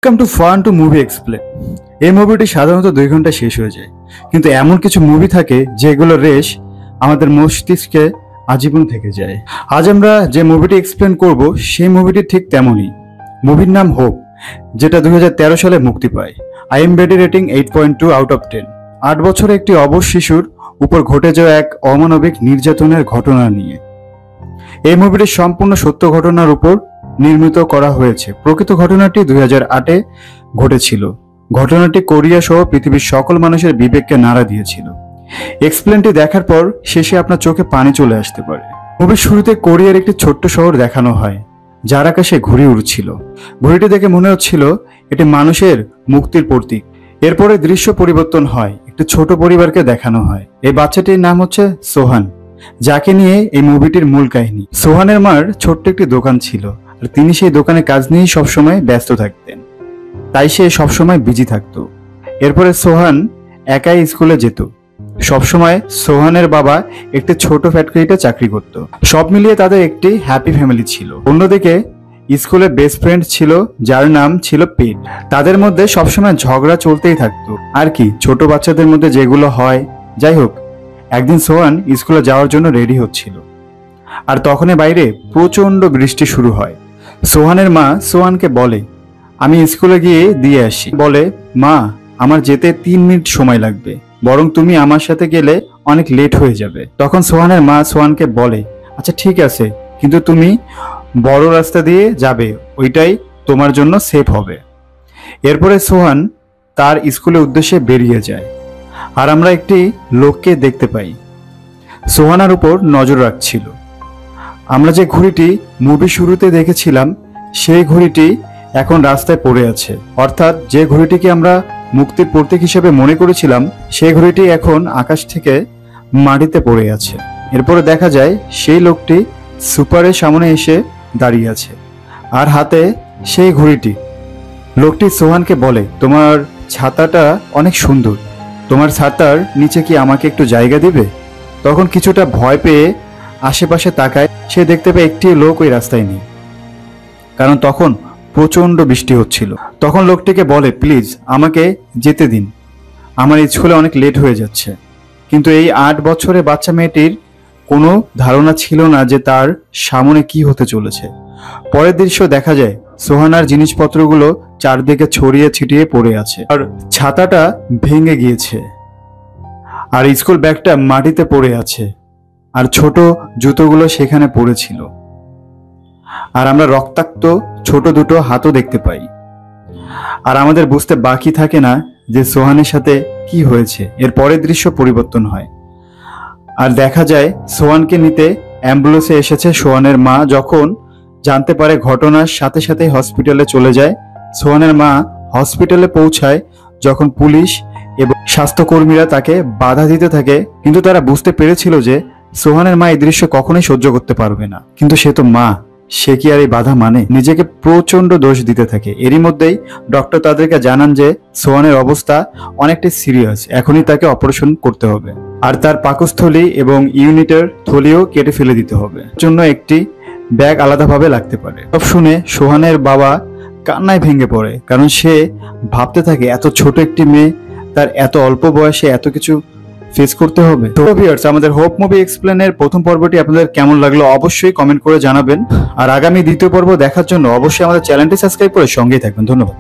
Welcome to fun to movie explain. এই মুভিটি সাধারণত 2 ঘন্টা শেষ হয়ে যায়, কিন্তু এমন কিছু মুভি থাকে যেগুলোর রেশ আমাদের মস্তিষ্কে আজীবন থেকে যায়। আজ আমরা যে মুভিটি এক্সপ্লেন করব সেই মুভিটি ঠিক তেমনই। মুভির নাম হোপ, যেটা 2013 সালে মুক্তি পায়। IMDb rating 8.2 out of 10। 8 বছরে একটি অবশ শিশুর উপর ঘটে যাওয়া এক অমানবিক নির্যাতনের ঘটনা নিয়ে এই মুভিটি সম্পূর্ণ সত্য ঘটনার উপর নির্মিত করা হয়েছে। প্রকৃত ঘটনাটি 2008-এ ঘটেছিল। ঘটনাটি কোরিয়া সহ পৃথিবীর সকল মানুষের বিবেককে নাড়া দিয়েছিল। এক্সপ্লেনটি দেখার পর শেষে আপনার চোখে পানি চলে আসতে পারে। মুভির শুরুতে কোরিয়ার একটি ছোট্ট শহর দেখানো হয়, যার আকাশে ঘুড়ি উড়ছিল। ঘুড়িটি দেখে মনে হচ্ছিল এটি মানুষের মুক্তির প্রতীক। এরপরে দৃশ্য পরিবর্তন হয়, একটি ছোট পরিবারকে দেখানো হয়। এই বাচ্চাটির নাম হচ্ছে সোহান, যাকে নিয়ে এই মুভিটির মূল কাহিনী। সোহানের মার ছোট্ট একটি দোকান ছিল, আর তিনি সেই দোকানে কাজ নিয়েই সবসময় ব্যস্ত থাকতেন, তাই সে সবসময় বিজি থাকতো। এরপরে সোহান একাই স্কুলে যেত। সবসময় সোহানের বাবা একটি ছোট ফ্যাক্টরিতে চাকরি করত। সব মিলিয়ে তাদের একটি হ্যাপি ফ্যামিলি ছিল। অন্যদিকে স্কুলে বেস্ট ফ্রেন্ড ছিল, যার নাম ছিল পেট। তাদের মধ্যে সবসময় ঝগড়া চলতেই থাকতো, আর কি ছোট বাচ্চাদের মধ্যে যেগুলো হয়। যাই হোক, একদিন সোহান স্কুলে যাওয়ার জন্য রেডি হচ্ছিল, আর তখনই বাইরে প্রচন্ড বৃষ্টি শুরু হয়। সোহানের মা সোহানকে বলে, আমি স্কুলে গিয়ে দিয়ে আসি। বলে, মা, আমার যেতে 3 মিনিট সময় লাগবে, বরং তুমি আমার সাথে গেলে অনেক লেট হয়ে যাবে। তখন সোহানের মা সোহানকে বলে, আচ্ছা ঠিক আছে, কিন্তু তুমি বড় রাস্তা দিয়ে যাবে, ওইটাই তোমার জন্য সেফ হবে। এরপরে সোহান তার স্কুলের উদ্দেশ্যে বেরিয়ে যায়, আর আমরা একটি লোককে দেখতে পাই সোহানার উপর নজর রাখছিল। আমরা যে ঘড়িটি মুভি শুরুতে দেখেছিলাম, সেই ঘড়িটি এখন রাস্তায় পড়ে আছে। অর্থাৎ যে ঘড়িটিকে আমরা মুক্তির প্রতীক হিসেবে মনে করেছিলাম, সেই ঘড়িটি এখন আকাশ থেকে মাটিতে পড়ে আছে। এরপরে দেখা যায় সেই লোকটি সুপারের সামনে এসে দাঁড়িয়ে আছে, আর হাতে সেই ঘড়িটি। লোকটি সোহানকে বলে, তোমার ছাতাটা অনেক সুন্দর, তোমার ছাতার নিচে কি আমাকে একটু জায়গা দিবে? তখন কিছুটা ভয় পেয়ে আশেপাশে তাকায়, সে দেখতে পায় একটি লোক ওই রাস্তায় নেই, কারণ তখন প্রচন্ড বৃষ্টি হচ্ছিল। তখন লোকটিকে বলে, প্লিজ আমাকে যেতে দিন, আমার স্কুলে অনেক লেট হয়ে যাচ্ছে। কিন্তু এই 8 বছরের বাচ্চা মেয়েটির কোনো ধারণা ছিল না যে তার সামনে কি হতে চলেছে। পরের দৃশ্য দেখা যায়, সোহানার জিনিসপত্রগুলো চারদিকে ছড়িয়ে ছিটিয়ে পড়ে আছে, আর ছাতাটা ভেঙে গিয়েছে, আর স্কুল ব্যাগটা মাটিতে পড়ে আছে, আর ছোট জুতোগুলো সেখানে পড়েছিল। আর আমরা রক্তাক্ত ছোট দুটো হাতও দেখতে পাই। আর আমাদের বুঝতে বাকি থাকে না যে সোহানের সাথে কি হয়েছে। এর পরের দৃশ্য পরিবর্তন হয়, আর দেখা যায় সোহানকে নিতে অ্যাম্বুলেন্সে এসেছে সোহানের মা। যখন জানতে পারে, ঘটনার সাথে সাথে হসপিটালে চলে যায়। সোহানের মা হসপিটালে পৌঁছায় যখন পুলিশ এবং স্বাস্থ্যকর্মীরা তাকে বাধা দিতে থাকে, কিন্তু তারা বুঝতে পেরেছিল যে সোহানের মা এই দৃশ্য কখনোই সহ্য করতে পারবে না। কিন্তু সে তো মা, সে কি আর এই বাধা মানে? নিজেকে প্রচন্ড দোষ দিতে থাকে। এরই মধ্যেই ডক্টর তাদেরকে জানান যে সোহানের অবস্থা অনেকটাই সিরিয়াস, এখনই তাকে অপারেশন করতে হবে, আর তার পাকস্থলী এবং ইউনিটের থলিও কেটে ফেলে দিতে হবে। জন্য একটি ব্যাগ আলাদাভাবে লাগতে পারে। সব শুনে সোহানের বাবা কান্নায় ভেঙে পড়ে, কারণ সে ভাবতে থাকে এত ছোট একটি মেয়ে, তার এত অল্প বয়সে এত কিছু ফেস করতে হবে। তো ভিউয়ার্স, আমাদের হোপ মুভি এক্সপ্লেনের প্রথম পর্বটি আপনাদের কেমন লাগলো অবশ্যই কমেন্ট করে জানাবেন, আর আগামী দ্বিতীয় পর্ব দেখার জন্য অবশ্যই আমাদের চ্যানেলটি সাবস্ক্রাইব করে সঙ্গেই থাকবেন। ধন্যবাদ।